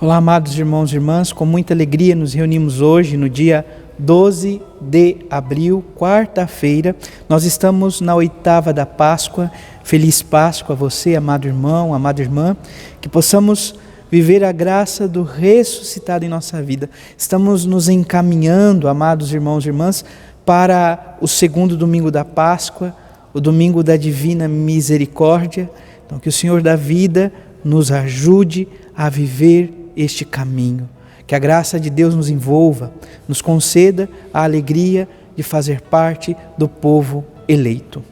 Olá, amados irmãos e irmãs, com muita alegria nos reunimos hoje, no dia 12 de abril, quarta-feira. Nós estamos na oitava da Páscoa. Feliz Páscoa a você, amado irmão, amada irmã, que possamos viver a graça do ressuscitado em nossa vida. Estamos nos encaminhando, amados irmãos e irmãs, para o segundo domingo da Páscoa, o domingo da divina misericórdia. Então, que o Senhor da vida nos ajude a viver este caminho. Que a graça de Deus nos envolva, nos conceda a alegria de fazer parte do povo eleito.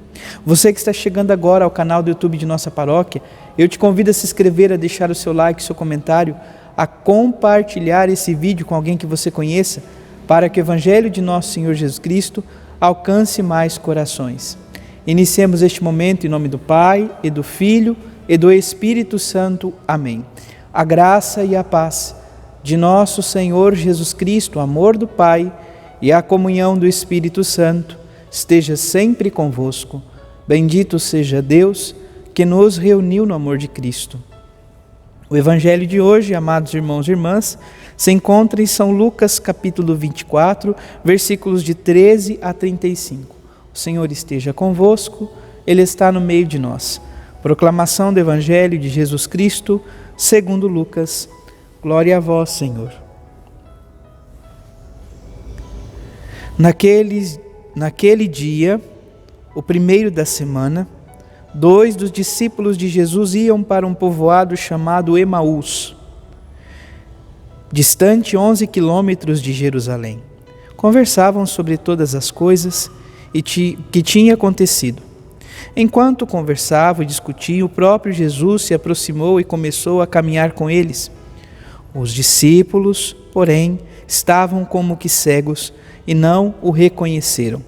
Você que está chegando agora ao canal do YouTube de nossa paróquia, eu te convido a se inscrever, a deixar o seu like, seu comentário, a compartilhar esse vídeo com alguém que você conheça, para que o Evangelho de nosso Senhor Jesus Cristo alcance mais corações. Iniciemos este momento em nome do Pai, e do Filho, e do Espírito Santo. Amém. A graça e a paz de nosso Senhor Jesus Cristo, o amor do Pai e a comunhão do Espírito Santo esteja sempre convosco. Bendito seja Deus que nos reuniu no amor de Cristo. O Evangelho de hoje, amados irmãos e irmãs, se encontra em São Lucas capítulo 24, versículos de 13 a 35. O Senhor esteja convosco, Ele está no meio de nós. Proclamação do Evangelho de Jesus Cristo, segundo Lucas. Glória a vós, Senhor. Naquele dia, o primeiro da semana, 2 dos discípulos de Jesus iam para um povoado chamado Emaús, distante 11 quilômetros de Jerusalém. Conversavam sobre todas as coisas que tinha acontecido. Enquanto conversavam e discutiam, o próprio Jesus se aproximou e começou a caminhar com eles. Os discípulos, porém, estavam como que cegos e não o reconheceram.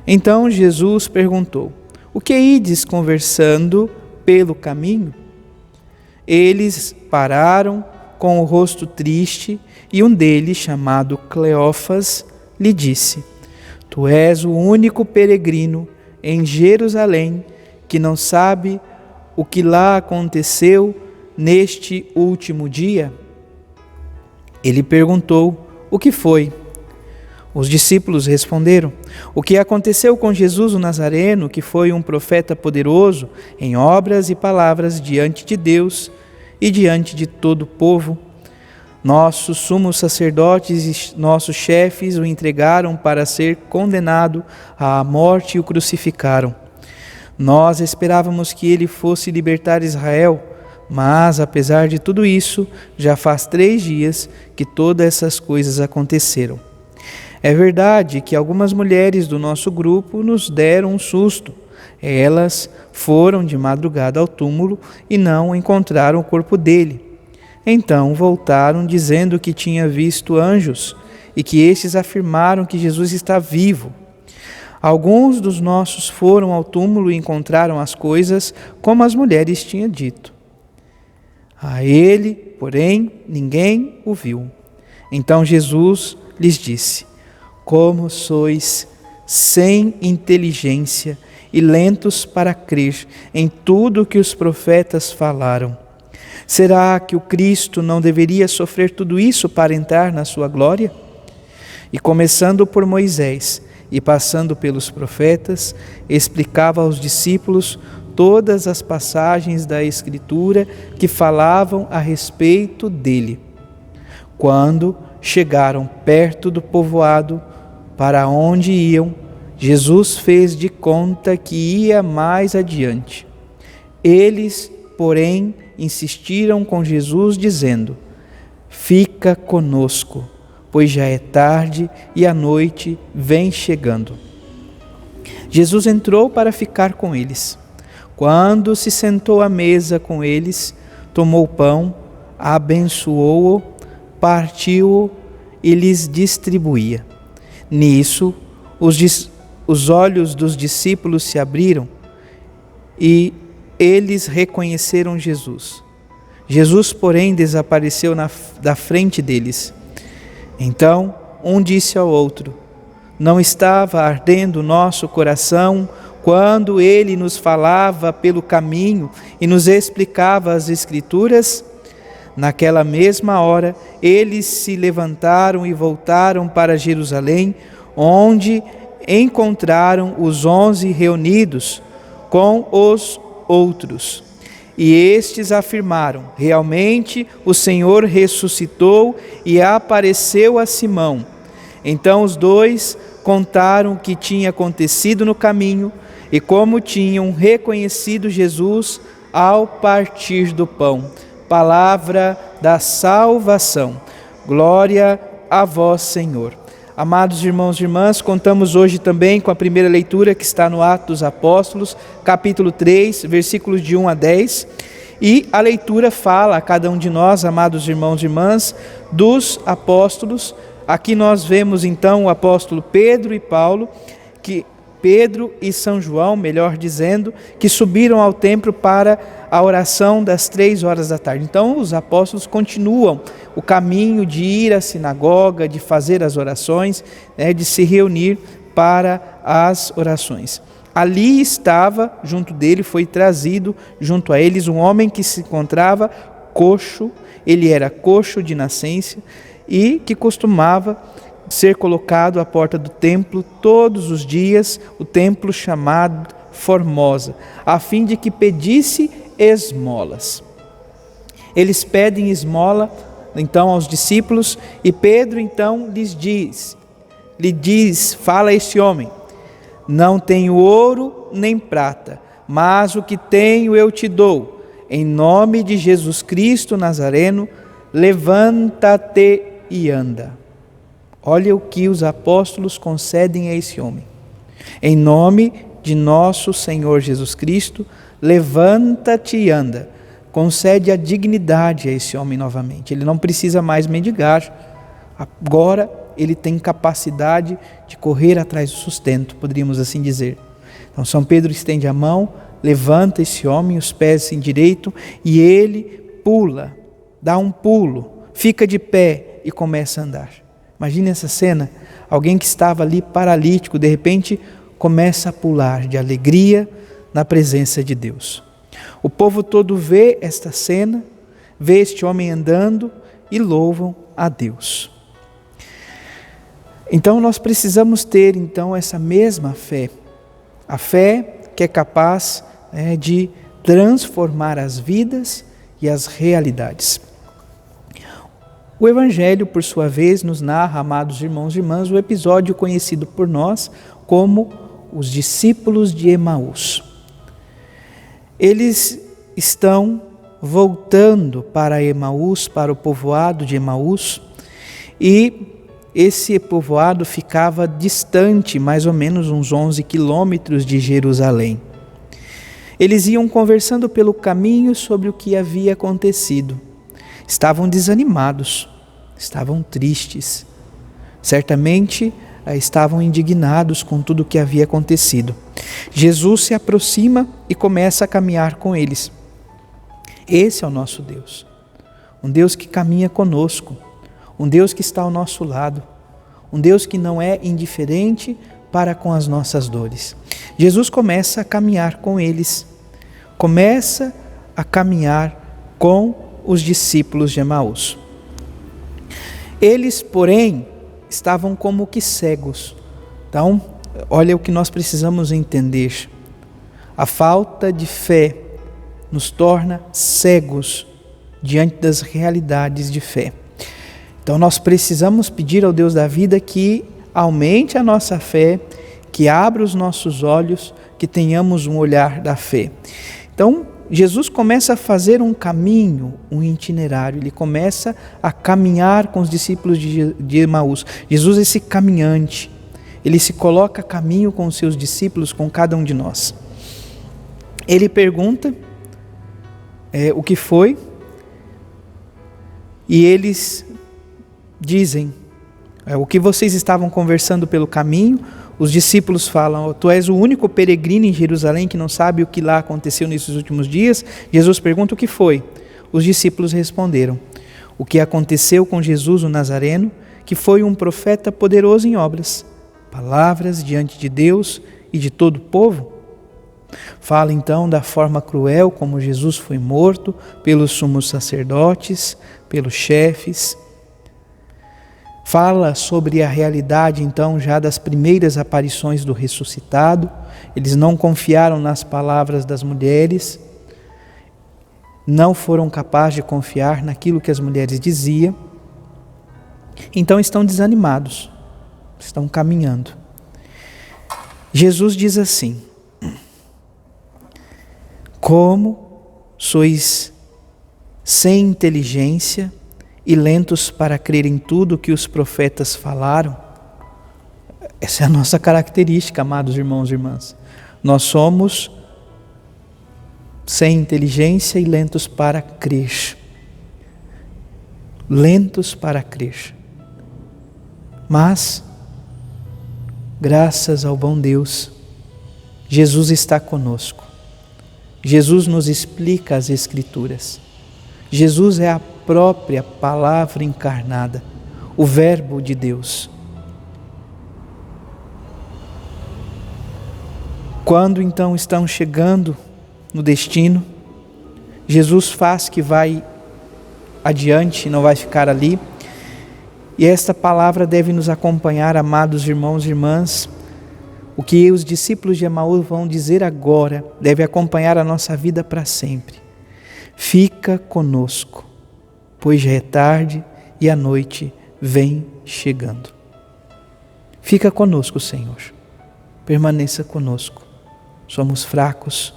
Então Jesus perguntou: o que ides conversando pelo caminho? Eles pararam com o rosto triste e um deles, chamado Cleófas, lhe disse: tu és o único peregrino em Jerusalém que não sabe o que lá aconteceu neste último dia? Ele perguntou: o que foi? Os discípulos responderam: o que aconteceu com Jesus o Nazareno, que foi um profeta poderoso em obras e palavras diante de Deus e diante de todo o povo. Nossos sumos sacerdotes e nossos chefes o entregaram para ser condenado à morte e o crucificaram. Nós esperávamos que ele fosse libertar Israel, mas, apesar de tudo isso, já faz 3 dias que todas essas coisas aconteceram. É verdade que algumas mulheres do nosso grupo nos deram um susto. Elas foram de madrugada ao túmulo e não encontraram o corpo dele. Então voltaram dizendo que tinha visto anjos e que estes afirmaram que Jesus está vivo. Alguns dos nossos foram ao túmulo e encontraram as coisas como as mulheres tinham dito. A ele, porém, ninguém o viu. Então Jesus lhes disse: como sois sem inteligência e lentos para crer em tudo o que os profetas falaram. Será que o Cristo não deveria sofrer tudo isso para entrar na sua glória? E começando por Moisés e passando pelos profetas, explicava aos discípulos todas as passagens da Escritura que falavam a respeito dele. Quando chegaram perto do povoado para onde iam, Jesus fez de conta que ia mais adiante. Eles, porém, insistiram com Jesus, dizendo: fica conosco, pois já é tarde e a noite vem chegando. Jesus entrou para ficar com eles. Quando se sentou à mesa com eles, tomou o pão, abençoou-o, partiu-o e lhes distribuía. Nisso, os olhos dos discípulos se abriram e eles reconheceram Jesus. Jesus, porém, desapareceu da frente deles. Então, um disse ao outro: não estava ardendo o nosso coração quando ele nos falava pelo caminho e nos explicava as Escrituras? Naquela mesma hora, eles se levantaram e voltaram para Jerusalém, onde encontraram os 11 reunidos com os outros. E estes afirmaram: realmente o Senhor ressuscitou e apareceu a Simão. Então os dois contaram o que tinha acontecido no caminho e como tinham reconhecido Jesus ao partir do pão. Palavra da salvação. Glória a vós, Senhor. Amados irmãos e irmãs, contamos hoje também com a primeira leitura que está no Atos dos Apóstolos, capítulo 3, versículos de 1 a 10. E a leitura fala a cada um de nós, amados irmãos e irmãs, dos apóstolos. Aqui nós vemos então o apóstolo Pedro e Paulo, Pedro e São João, melhor dizendo, que subiram ao templo para a oração das 3 horas da tarde. Então os apóstolos continuam o caminho de ir à sinagoga, de fazer as orações, de se reunir para as orações. Ali estava, junto dele, foi trazido junto a eles um homem que se encontrava coxo, ele era coxo de nascença e que costumava ser colocado à porta do templo todos os dias, o templo chamado Formosa, a fim de que pedisse esmolas. Eles pedem esmola então aos discípulos e Pedro então fala a esse homem: não tenho ouro nem prata, mas o que tenho eu te dou. Em nome de Jesus Cristo Nazareno, levanta-te e anda. Olha o que os apóstolos concedem a esse homem. Em nome de nosso Senhor Jesus Cristo, levanta-te e anda. Concede a dignidade a esse homem novamente. Ele não precisa mais mendigar. Agora ele tem capacidade de correr atrás do sustento, poderíamos assim dizer. Então São Pedro estende a mão, levanta esse homem, os pés se endireitam e ele pula, dá um pulo, fica de pé e começa a andar. Imagine essa cena, alguém que estava ali paralítico, de repente começa a pular de alegria na presença de Deus. O povo todo vê esta cena, vê este homem andando e louvam a Deus. Então nós precisamos ter então essa mesma fé, a fé que é capaz de transformar as vidas e as realidades. O Evangelho, por sua vez, nos narra, amados irmãos e irmãs, o episódio conhecido por nós como os discípulos de Emaús. Eles estão voltando para Emaús, para o povoado de Emaús, e esse povoado ficava distante, mais ou menos uns 11 quilômetros de Jerusalém. Eles iam conversando pelo caminho sobre o que havia acontecido. Estavam desanimados, estavam tristes, certamente estavam indignados com tudo o que havia acontecido. Jesus se aproxima e começa a caminhar com eles. Esse é o nosso Deus, um Deus que caminha conosco, um Deus que está ao nosso lado, um Deus que não é indiferente para com as nossas dores. Jesus começa a caminhar com eles, começa a caminhar com os discípulos de Emaús. Eles, porém, estavam como que cegos. Então, olha o que nós precisamos entender. A falta de fé nos torna cegos diante das realidades de fé. Então, nós precisamos pedir ao Deus da vida que aumente a nossa fé, que abra os nossos olhos, que tenhamos um olhar da fé. Então, Jesus começa a fazer um caminho, um itinerário, ele começa a caminhar com os discípulos de Emaús. Jesus é esse caminhante, ele se coloca a caminho com os seus discípulos, com cada um de nós. Ele pergunta o que foi, e eles dizem, o que vocês estavam conversando pelo caminho. Os discípulos falam: tu és o único peregrino em Jerusalém que não sabe o que lá aconteceu nesses últimos dias? Jesus pergunta o que foi. Os discípulos responderam: o que aconteceu com Jesus o Nazareno, que foi um profeta poderoso em obras, palavras diante de Deus e de todo o povo. Fala então da forma cruel como Jesus foi morto pelos sumos sacerdotes, pelos chefes. Fala sobre a realidade então já das primeiras aparições do ressuscitado. Eles não confiaram nas palavras das mulheres, não foram capazes de confiar naquilo que as mulheres diziam. Então estão desanimados, estão caminhando. Jesus diz assim: como sois sem inteligência e lentos para crer em tudo que os profetas falaram. Essa é a nossa característica, amados irmãos e irmãs. Nós somos sem inteligência e lentos para crer. Lentos para crer. Mas, graças ao bom Deus, Jesus está conosco. Jesus nos explica as Escrituras. Jesus é a própria palavra encarnada, o Verbo de Deus. Quando então estão chegando no destino, Jesus faz que vai adiante, não vai ficar ali. E esta palavra deve nos acompanhar, amados irmãos e irmãs. O que os discípulos de Emaús vão dizer agora deve acompanhar a nossa vida para sempre. Fica conosco, pois já é tarde e a noite vem chegando. Fica conosco, Senhor. Permaneça conosco. Somos fracos,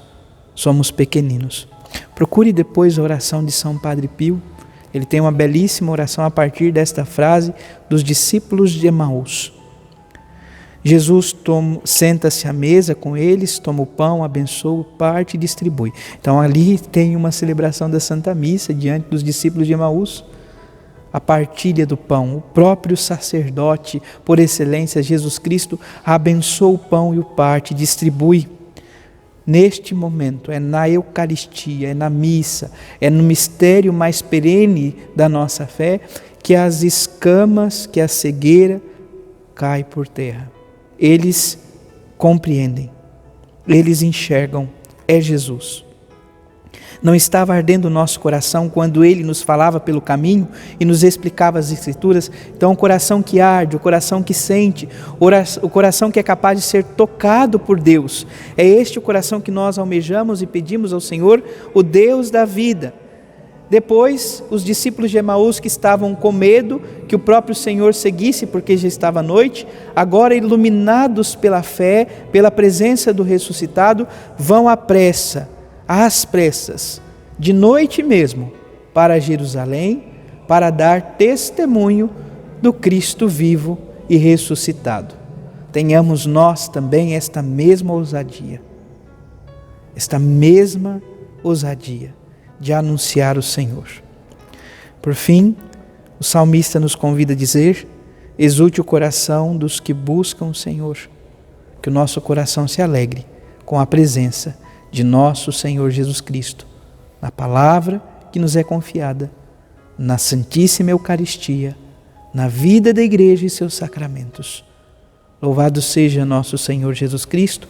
somos pequeninos. Procure depois a oração de São Padre Pio. Ele tem uma belíssima oração a partir desta frase dos discípulos de Emaús. Jesus senta-se à mesa com eles, toma o pão, abençoa, parte e distribui. Então ali tem uma celebração da Santa Missa diante dos discípulos de Emaús. A partilha do pão, o próprio sacerdote, por excelência, Jesus Cristo, abençoa o pão e o parte, distribui. Neste momento, é na Eucaristia, é na missa, é no mistério mais perene da nossa fé, que as escamas, que a cegueira cai por terra. Eles compreendem, eles enxergam, é Jesus. Não estava ardendo o nosso coração quando Ele nos falava pelo caminho e nos explicava as Escrituras? Então o coração que arde, o coração que sente, o coração que é capaz de ser tocado por Deus, é este o coração que nós almejamos e pedimos ao Senhor, o Deus da vida. Depois, os discípulos de Emaús que estavam com medo que o próprio Senhor seguisse porque já estava noite, agora iluminados pela fé, pela presença do ressuscitado, vão às pressas, de noite mesmo, para Jerusalém, para dar testemunho do Cristo vivo e ressuscitado. Tenhamos nós também esta mesma ousadia de anunciar o Senhor. Por fim, o salmista nos convida a dizer: exulte o coração dos que buscam o Senhor, que o nosso coração se alegre com a presença de nosso Senhor Jesus Cristo, na palavra que nos é confiada, na Santíssima Eucaristia, na vida da Igreja e seus sacramentos. Louvado seja nosso Senhor Jesus Cristo,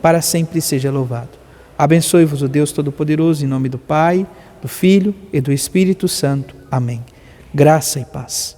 para sempre seja louvado. Abençoe-vos o Deus Todo-Poderoso, em nome do Pai, do Filho e do Espírito Santo. Amém. Graça e paz.